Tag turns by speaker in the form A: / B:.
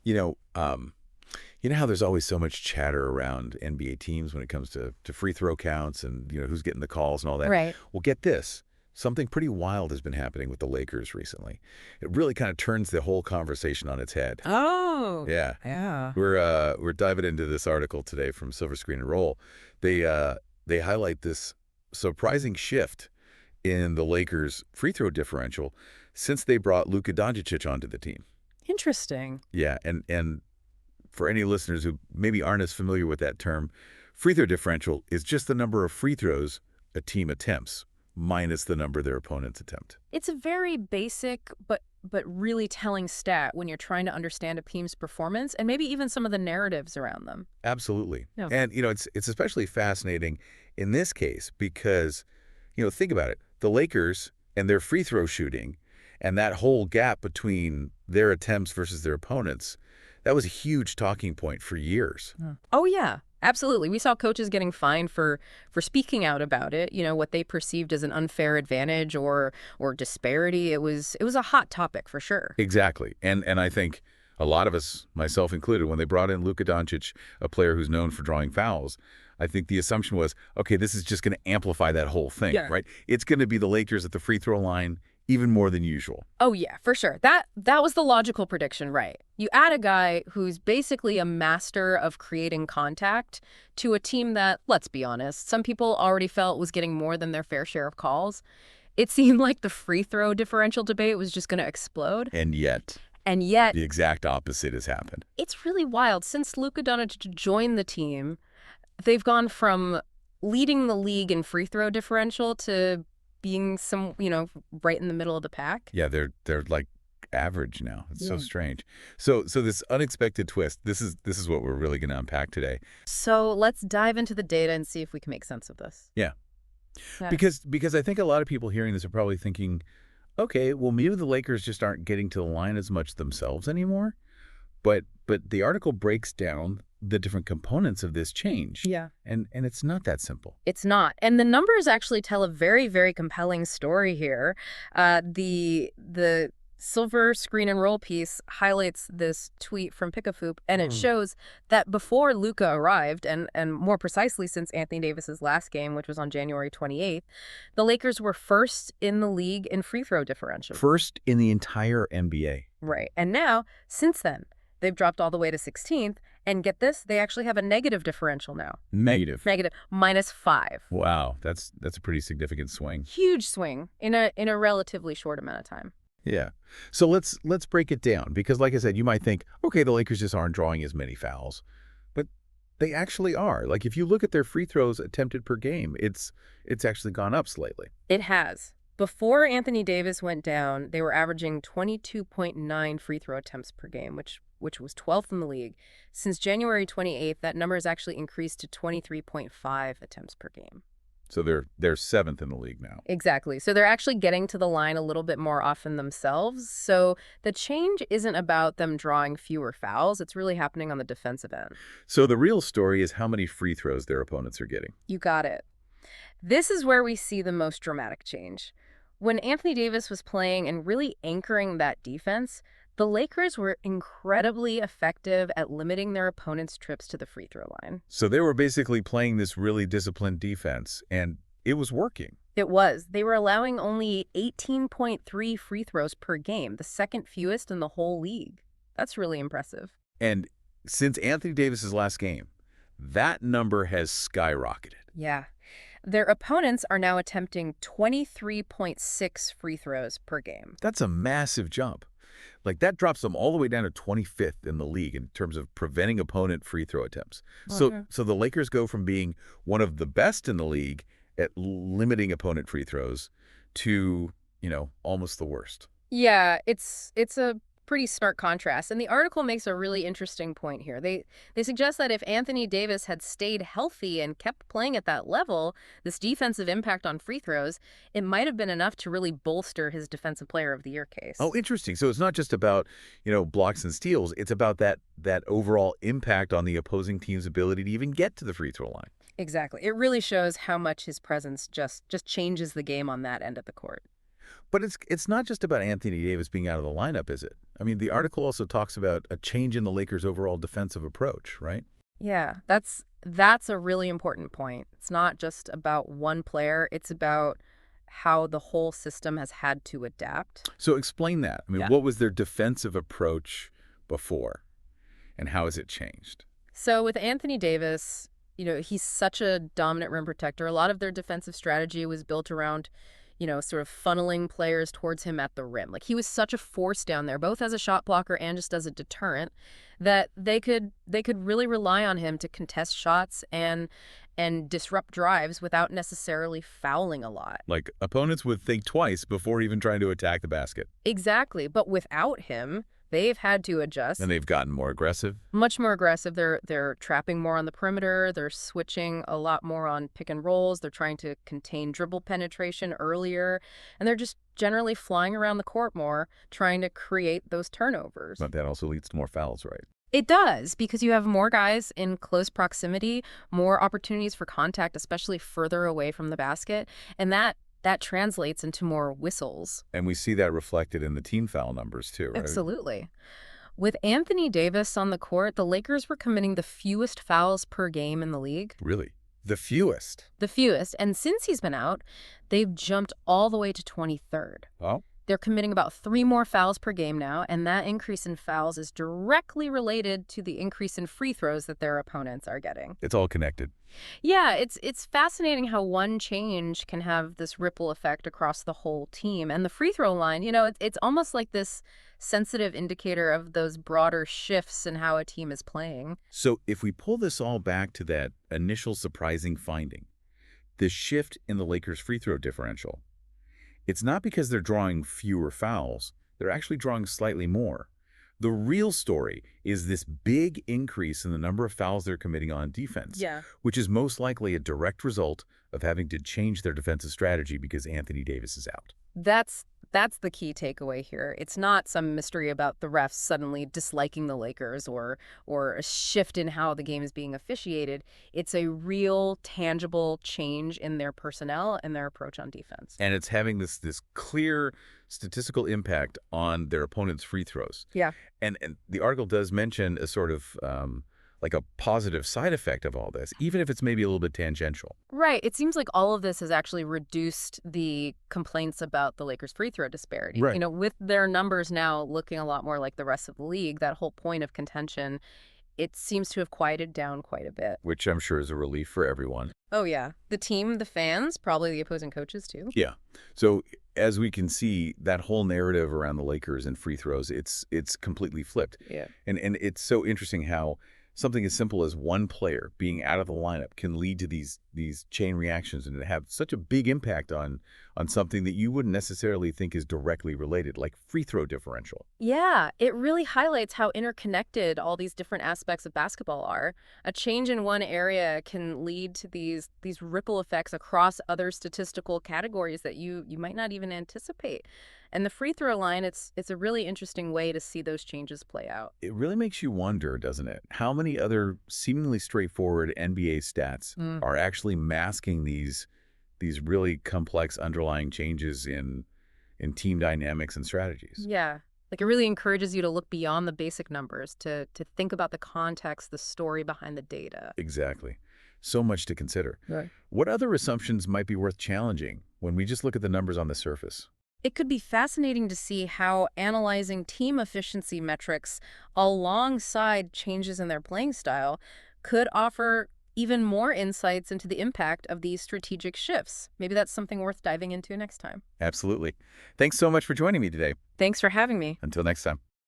A: You know, you know how there's always so much chatter around NBA teams when it comes to free throw counts and, who's getting the calls and all that.
B: Right.
A: Well, get this. Something pretty wild has been happening with the Lakers recently. It really kind of turns the whole conversation on its head.
B: Oh,
A: Yeah.
B: yeah.
A: We're diving into this article today from Silver Screen and Roll. They highlight this surprising shift in the Lakers' free throw differential since they brought Luka Dončić onto the team.
B: Interesting.
A: Yeah, and for any listeners who maybe aren't as familiar with that term, free throw differential is just the number of free throws a team attempts minus the number their opponents attempt.
B: It's a very basic but really telling stat when you're trying to understand a team's performance and maybe even some of the narratives around them.
A: Absolutely.
B: Yeah.
A: And, it's especially fascinating in this case because, think about it. The Lakers and their free throw shooting and that whole gap between their attempts versus their opponents, that was a huge talking point for years.
B: Oh yeah, absolutely. We saw coaches getting fined for speaking out about it, what they perceived as an unfair advantage or disparity. It was a hot topic for sure.
A: Exactly. And I think a lot of us, myself included, when they brought in Luka Dončić, a player who's known for drawing fouls, I think the assumption was, okay, this is just going to amplify that whole thing,
B: Yeah.
A: right? It's going to be the Lakers at the free throw line even more than usual.
B: Oh yeah, for sure. That was the logical prediction, right? You add a guy who's basically a master of creating contact to a team that, let's be honest, some people already felt was getting more than their fair share of calls. It seemed like the free throw differential debate was just going to explode.
A: And yet,
B: And yet,
A: the exact opposite has happened.
B: it's really wild. Since Luka Dončić joined the team, they've gone from leading the league in free throw differential to being right in the middle of the pack.
A: Yeah, they're like average now. It's so
B: Yeah.
A: strange. So this unexpected twist, this is what we're really going to unpack today.
B: So let's dive into the data and see if we can make sense of this.
A: Yeah.
B: Yeah.
A: Because I think a lot of people hearing this are probably thinking, okay, well, maybe the Lakers just aren't getting to the line as much themselves anymore. But the article breaks down the different components of this change.
B: Yeah.
A: And it's not that simple.
B: It's not. And the numbers actually tell a very, very compelling story here. The Silver Screen and Roll piece highlights this tweet from Pickafoop, and it shows that before Luka arrived, and more precisely since Anthony Davis's last game, which was on January 28th, the Lakers were first in the league in free throw differential.
A: First in the entire NBA.
B: Right. And now, since then, they've dropped all the way to 16th. And get this, they actually have a negative differential now.
A: Negative.
B: Negative -5.
A: Wow, that's a pretty significant swing.
B: Huge swing in a relatively short amount of time.
A: Yeah. So let's break it down because like I said, you might think, okay, the Lakers just aren't drawing as many fouls. But they actually are. Like if you look at their free throws attempted per game, it's actually gone up slightly.
B: It has. Before Anthony Davis went down, they were averaging 22.9 free throw attempts per game, which was 12th in the league. Since January 28th, that number has actually increased to 23.5 attempts per game.
A: So they're 7th in the league now.
B: Exactly. So they're actually getting to the line a little bit more often themselves. So the change isn't about them drawing fewer fouls. It's really happening on the defensive end.
A: So the real story is how many free throws their opponents are getting.
B: You got it. This is where we see the most dramatic change. When Anthony Davis was playing and really anchoring that defense, the Lakers were incredibly effective at limiting their opponents' trips to the free throw line.
A: So they were basically playing this really disciplined defense, and it was working.
B: It was. They were allowing only 18.3 free throws per game, the second fewest in the whole league. That's really impressive.
A: And since Anthony Davis's last game, that number has skyrocketed.
B: Yeah. Their opponents are now attempting 23.6 free throws per game.
A: That's a massive jump. Like that drops them all the way down to 25th in the league in terms of preventing opponent free throw attempts.
B: Okay.
A: So the Lakers go from being one of the best in the league at limiting opponent free throws to, almost the worst.
B: Yeah, it's a pretty stark contrast. And the article makes a really interesting point here. They suggest that if Anthony Davis had stayed healthy and kept playing at that level, this defensive impact on free throws, it might have been enough to really bolster his Defensive Player of the Year case.
A: Oh, interesting. So it's not just about, blocks and steals. It's about that overall impact on the opposing team's ability to even get to the free throw line.
B: Exactly. It really shows how much his presence just changes the game on that end of the court.
A: But it's not just about Anthony Davis being out of the lineup, is it? I mean, the article also talks about a change in the Lakers' overall defensive approach, right?
B: Yeah, that's a really important point. It's not just about one player, it's about how the whole system has had to adapt.
A: So explain that. I mean,
B: Yeah.
A: what was their defensive approach before, and how has it changed?
B: So with Anthony Davis, he's such a dominant rim protector. A lot of their defensive strategy was built around, sort of funneling players towards him at the rim. Like he was such a force down there, both as a shot blocker and just as a deterrent, that they could really rely on him to contest shots and disrupt drives without necessarily fouling a lot.
A: Like, opponents would think twice before even trying to attack the basket.
B: Exactly. But without him, they've had to adjust.
A: And they've gotten more aggressive.
B: Much more aggressive. They're trapping more on the perimeter. They're switching a lot more on pick and rolls. They're trying to contain dribble penetration earlier. And they're just generally flying around the court more, trying to create those turnovers.
A: But that also leads to more fouls, right?
B: It does, because you have more guys in close proximity, more opportunities for contact, especially further away from the basket. And that translates into more whistles.
A: And we see that reflected in the team foul numbers too, right?
B: Absolutely. With Anthony Davis on the court, the Lakers were committing the fewest fouls per game in the league.
A: Really? The fewest?
B: The fewest. And since he's been out, they've jumped all the way to 23rd.
A: Oh?
B: They're committing about 3 more fouls per game now, and that increase in fouls is directly related to the increase in free throws that their opponents are getting.
A: It's all connected.
B: Yeah, it's fascinating how one change can have this ripple effect across the whole team. And the free throw line, it's almost like this sensitive indicator of those broader shifts in how a team is playing.
A: So if we pull this all back to that initial surprising finding, the shift in the Lakers' free throw differential, it's not because they're drawing fewer fouls. They're actually drawing slightly more. The real story is this big increase in the number of fouls they're committing on defense, which is most likely a direct result of having to change their defensive strategy because Anthony Davis is out.
B: That's the key takeaway here. It's not some mystery about the refs suddenly disliking the Lakers or a shift in how the game is being officiated. It's a real, tangible change in their personnel and their approach on defense.
A: And it's having this clear statistical impact on their opponent's free throws.
B: Yeah.
A: And the article does mention a sort of like a positive side effect of all this, even if it's maybe a little bit tangential.
B: Right. It seems like all of this has actually reduced the complaints about the Lakers' free throw disparity.
A: Right.
B: With their numbers now looking a lot more like the rest of the league, that whole point of contention, it seems to have quieted down quite a bit.
A: Which I'm sure is a relief for everyone.
B: Oh, yeah. The team, the fans, probably the opposing coaches, too.
A: Yeah. So as we can see, that whole narrative around the Lakers and free throws, it's completely flipped.
B: Yeah.
A: And it's so interesting how something as simple as one player being out of the lineup can lead to these chain reactions and have such a big impact on something that you wouldn't necessarily think is directly related, like free throw differential.
B: Yeah, it really highlights how interconnected all these different aspects of basketball are. A change in one area can lead to these ripple effects across other statistical categories that you might not even anticipate. And the free throw line, it's a really interesting way to see those changes play out.
A: It really makes you wonder, doesn't it, how many other seemingly straightforward NBA stats are actually masking these really complex underlying changes in team dynamics and strategies.
B: Yeah. Like, it really encourages you to look beyond the basic numbers, to think about the context, the story behind the data.
A: Exactly. So much to consider.
B: Right.
A: What other assumptions might be worth challenging when we just look at the numbers on the surface?
B: It could be fascinating to see how analyzing team efficiency metrics alongside changes in their playing style could offer even more insights into the impact of these strategic shifts. Maybe that's something worth diving into next time.
A: Absolutely. Thanks so much for joining me today.
B: Thanks for having me.
A: Until next time.